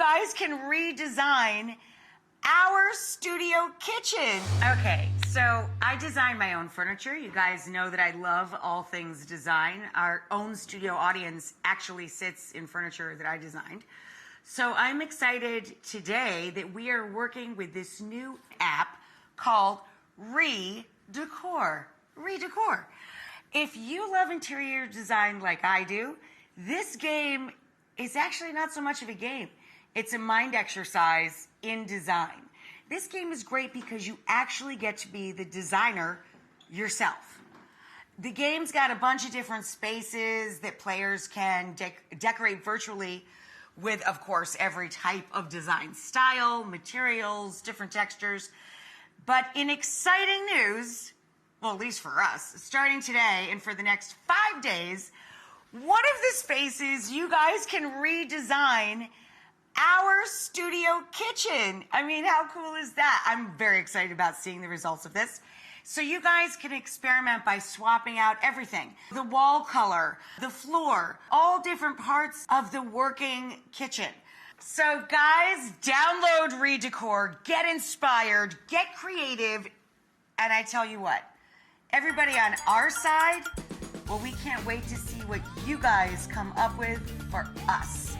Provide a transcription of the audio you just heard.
guys can redesign our studio kitchen. Okay, so I design my own furniture. You guys know that I love all things design. Our own studio audience actually sits in furniture that I designed. So I'm excited today that we are working with this new app called Redecor. Redecor. If you love interior design like I do, this game is actually not so much of a game. It's a mind exercise in design. This game is great because you actually get to be the designer yourself. The game's got a bunch of different spaces that players can decorate virtually with, of course, every type of design style, materials, different textures. But in exciting news, well, at least for us, starting today and for the next 5 days, one of the spaces you guys can redesign our studio kitchen. I mean, how cool is that? I'm very excited about seeing the results of this. So you guys can experiment by swapping out everything. The wall color, the floor, all different parts of the working kitchen. So guys, download Redecor, get inspired, get creative, and I tell you what, everybody on our side, well, we can't wait to see what you guys come up with for us.